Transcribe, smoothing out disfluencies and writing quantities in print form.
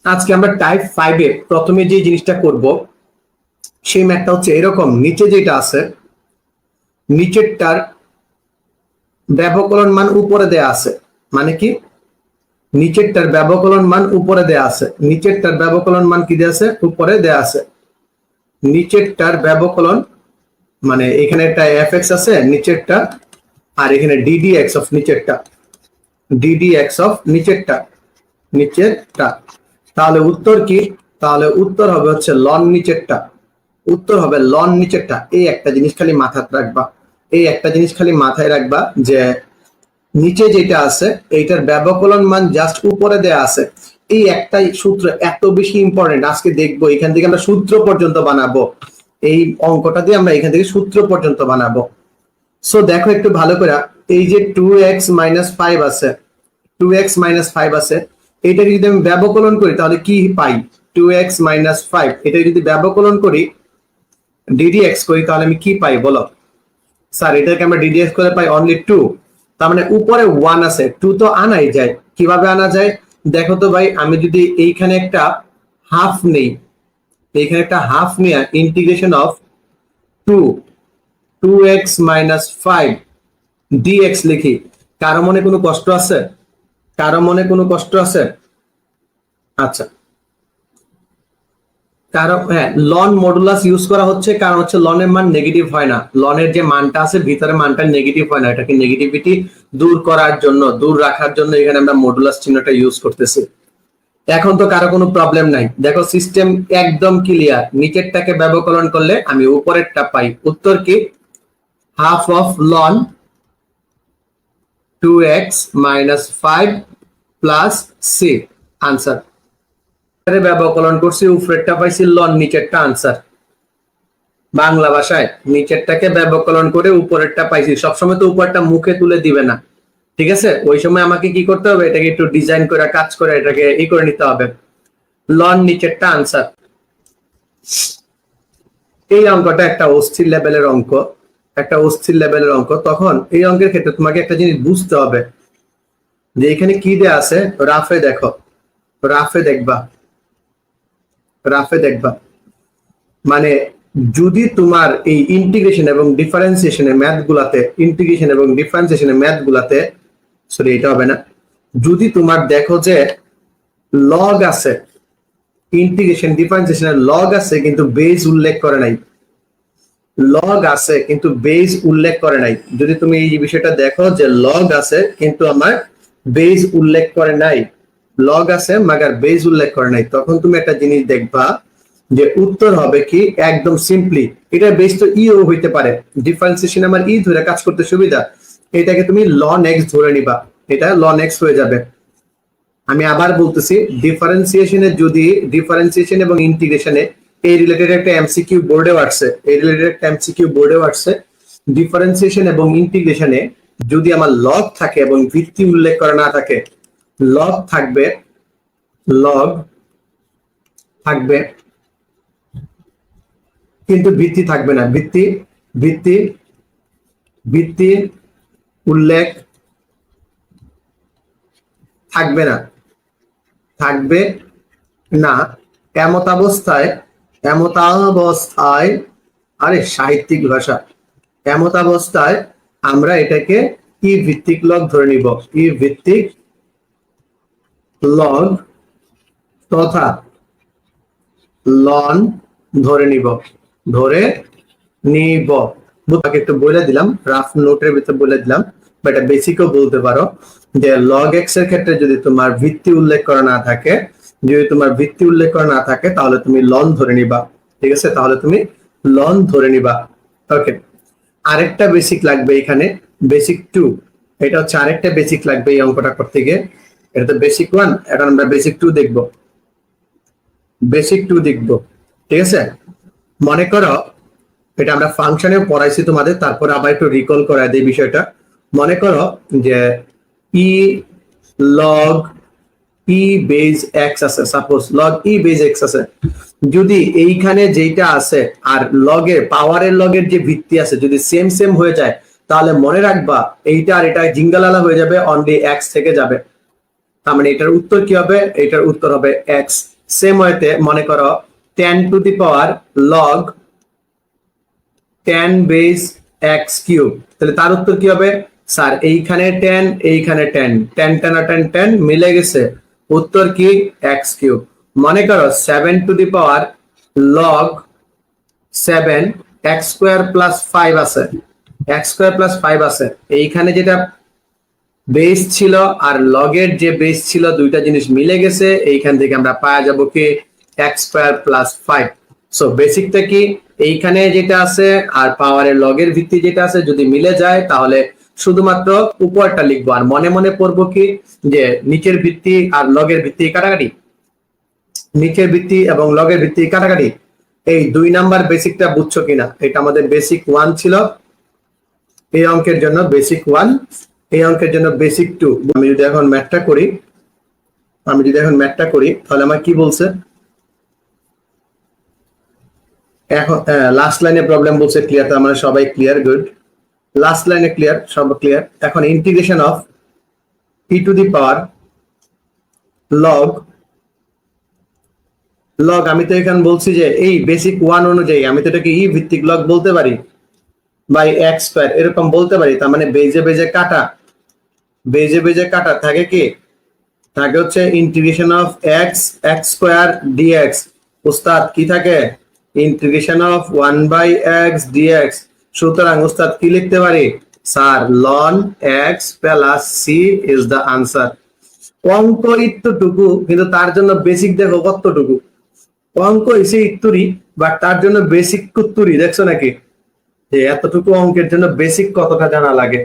আজকে আমরা টাইপ 5 এ প্রথমে যে জিনিসটা করব সেই ম্যাথটা হচ্ছে এরকম। নিচে যেটা আছে নিচেরটার ব্যবকলন মান উপরে দেয়া আছে, মানে কি নিচেরটার ব্যবকলন মান উপরে দেয়া আছে, নিচেরটার ব্যবকলন মান কি দেয়া আছে উপরে দেয়া আছে। নিচেরটার ব্যবকলন মানে এখানে একটা fx আছে নিচেরটা, আর এখানে ddx অফ নিচেরটা, ddx অফ নিচেরটা নিচেরটা। তাহলে উত্তর কি? তাহলে উত্তর হবে হচ্ছে লন নিচেরটা, উত্তর হবে লন নিচেরটা। এই একটা জিনিস খালি মাথায় রাখবা, এই একটা জিনিস খালি মাথায় রাখবা যে নিচে যেটা আছে এইটার ব্যবকলন মান জাস্ট উপরে দেয়া আছে। এই একটাই সূত্র এত বেশি ইম্পর্টেন্ট, আজকে দেখবো এখান থেকে আমরা সূত্র পর্যন্ত বানাবো। এই অঙ্কটা দিয়ে আমরা এখান থেকে সূত্র পর্যন্ত বানাবো। সো দেখো একটু ভালো করে, এই যে 2x - 5 আছে, 2x - 5 আছে, এটাকে যদি আমি ব্যবকলন করি তাহলে কি পাই? 2x - 5 এটা যদি ব্যবকলন করি ddx করি তাহলে আমি কি পাই বলো? স্যার এটাকে আমরা ddx করে পাই অনলি 2। তার মানে উপরে 1 আছে, 2 তো আনাই যায়। কিভাবে আনা যায় দেখো তো ভাই, আমি যদি এইখানে একটা হাফ নেই, এইখানে একটা হাফ নিয়ে ইন্টিগ্রেশন অফ 2x - 5 dx লিখি, কারো মনে কোনো কষ্ট আছে? কারো মনে কোনো কষ্ট আছে? আচ্ছা, কারণ হ্যাঁ লন মডুলাস ইউজ করা হচ্ছে কারণ হচ্ছে লনের মান নেগেটিভ হয় না, লনের যে মানটা আছে ভিতরে মানটা নেগেটিভ হয় না, এটাকে নেগেটিভিটি দূর করার জন্য, দূর রাখার জন্য এখানে আমরা মডুলাস চিহ্নটা ইউজ করতেছি। এখন তো কারো কোনো প্রবলেম নাই, দেখো সিস্টেম একদম ক্লিয়ার। নিচেরটাকে ব্যবকলন করলে আমি উপরেরটা পাই। উত্তর কি? Half of ln 2x - 5 plus c, answer. ব্যবকলন করছি উপরেরটা পাইছি লন, নিচেরটা আনসার। বাংলা ভাষায় নিচেরটাকে ব্যবকলন করে উপরেরটা পাইছি। সবসময় তো উপরটা মুখে তুলে দিবে না, ঠিক আছে? ওই সময় আমাকে কি করতে হবে, এটাকে একটু ডিজাইন করে কাজ করে এটাকে ই করে নিতে হবে। লন নিচেরটা আনসার। এই অঙ্কটা একটা অস্থির লেভেলের অঙ্ক, একটা অস্থির লেভেলের অঙ্ক। তখন এই অঙ্কের ক্ষেত্রে তোমাকে একটা জিনিস বুঝতে হবে যে এখানে কি দেয়া আছে। রাফে দেখো, রাফে দেখবা, রাফে দেখবা মানে যদি তোমার এই ইন্টিগ্রেশন এবং ডিফারেন্সিয়েশনের ম্যাথ গুলাতে, ইন্টিগ্রেশন এবং ডিফারেন্সিয়েশনের ম্যাথ গুলাতে, সরি এটা হবে না, যদি তোমার দেখো যে লগ আছে, ইন্টিগ্রেশন ডিফারেন্সিয়েশনের লগ আছে কিন্তু বেজ উল্লেখ করে নাই, লগ আছে কিন্তু বেজ উল্লেখ করে নাই, যদি তুমি এই বিষয়টা দেখো যে লগ আছে কিন্তু আমার বেজ উল্লেখ করে নাই, লগ আছে মাগার বেজ উল্লেখ করে নাই, তখন তুমি একটা জিনিস দেখবা যে উত্তর হবে কি একদম সিম্পলি এটা বেস তো ইও হইতে পারে, ডিফারেন্সিয়েশন আমার ই ধরে কাজ করতে সুবিধা, এটাকে তুমি লন এক্স ধরে নিবা, এটা লন এক্স হয়ে যাবে। আমি আবার বলতেছি, ডিফারেন্সিয়েশনে যদি ডিফারেন্সিয়েশন এবং ইন্টিগ্রেশনে এই রিলেটেড একটা এমসিকিউ বোর্ডেও আসছে, এই রিলেটেড একটা এমসিকিউ বোর্ডেও আসছে, ডিফারেন্সিয়েশন এবং ইন্টিগ্রেশনে যদি আমার লগ থাকে এবং ভিত্তি উল্লেখ করা না থাকে, লগ থাকবে, লগ থাকবে কিন্তু ভিত্তি থাকবে না, ভিত্তি ভিত্তি ভিত্তি উল্লেখ থাকবে না, থাকবে না। এমত অবস্থায়, এমত অবস্থায়, আরে সাহিত্যিক ভাষা, এমত অবস্থায় আমরা এটাকে ই ভিত্তিক লগ ধরে নিব, ই ভিত্তিক লগ তথা লন ধরে নিব, ধরে নিব। তোমাকে একটু বলে দিলাম, রাফ নোটের ভিতরে বলে দিলাম, বা এটা বেসিকও বলতে পারো যে লগ এক্স এর ক্ষেত্রে যদি তোমার ভিত্তি উল্লেখ করা না থাকে, যদি তোমার ভিত্তি উল্লেখ করা না থাকে তাহলে তুমি লন ধরে নিবা, ঠিক আছে? তাহলে তুমি লন ধরে নিবা। ওকে, আরেকটা বেসিক লাগবে এখানে, বেসিক 2, এটা হচ্ছে আরেকটা বেসিক লাগবে এই অঙ্কটা করতে গিয়ে। এটা তো বেসিক 1, এখন আমরা বেসিক 2 দেখব, বেসিক 2 দেখব, ঠিক আছে? মনে করো এটা আমরা ফাংশনে পড়াইছি তোমাদের, তারপরে আবার একটু রিকল করা দেই বিষয়টা। মনে করো যে ই লগ ই বেজ এক্স আছে, সাপোজ লগ ই বেজ এক্স আছে, যদি এইখানে যেটা আছে আর লগের পাওয়ারের লগের যে ভিত্তি আছে যদি সেম সেম হয়ে যায় তাহলে মনে রাখবা এইটা আর এটা জিঙ্গালালা হয়ে যাবে, অনলি এক্স থেকে যাবে। তার মানে এটার উত্তর কি হবে? এটার উত্তর হবে এক্স। সেম ওয়েতে মনে করো 10 to the power log 10 base x cube, তাহলে তার উত্তর কি হবে? স্যার এইখানে 10 এইখানে 10, 10 10 10 10 মিলে গেছে, উত্তর কি? X cube. মনে করো 7 to the power log 7 x square plus 5 আছে, এক্স স্কোয়ার প্লাস 5 আছে, এইখানে যেটা বেস ছিল আর লগের যে বেস ছিল দুইটা জিনিস মিলে গেছে, এইখান থেকে আমরা পাওয়া যাব কি? X square plus 5। সো বেসিকটা কি? এইখানে যেটা আছে আর পাওয়ারের লগের ভিত্তি যেটা আছে যদি মিলে যায় তাহলে শুধুমাত্র উপরটা লিখবো, আর মনে মনে পড়বো কি যে নিচের ভিত্তি আর লগের ভিত্তি কাটাকাটি, নিচের ভিত্তি এবং লগের ভিত্তি কাটাকাটি। এই 2 নাম্বার বেসিকটা বুঝছো কিনা? এটা আমাদের বেসিক 1 ছিল, এই অঙ্কের জন্য বেসিক 1, এই অঙ্কের জন্য বেসিক 2। আমি যদি এখন ম্যাথটা করি তাহলে আমার কি বলছে? এখন লাস্ট লাইনে প্রবলেম বলছে ক্লিয়ার, তার মানে সবাই ক্লিয়ার, গুড। লাস্ট লাইনে ক্লিয়ার, সব ক্লিয়ার। এখন integration of E to the power log আমি তো এখানে বলছি যে এই বেসিক 1 অনুযায়ী আমি তো এটাকে ই ভিত্তিক লগ বলতে পারি, বাই এক্স স্কয়ার এরকম বলতে পারি। তার মানে বেজে বেজে কাটা থাকে কি? থাকে হচ্ছে integration of x square dx. উস্তাদ কি থাকে? Integration of 1/x dx। সুতরাং উস্তাদ কি লিখতে পারি? Sir ln x plus c is the answer. অঙ্ক ইত্তটুকু, কিন্তু তার জন্য বেসিক দেখো কতটুকু। অঙ্ক এসে ইত্তুরি, বাট তার জন্য বেসিক কুত্তুরি, দেখছো নাকি যে এতটুকু অঙ্কের জন্য বেসিক কতটা জানা লাগে।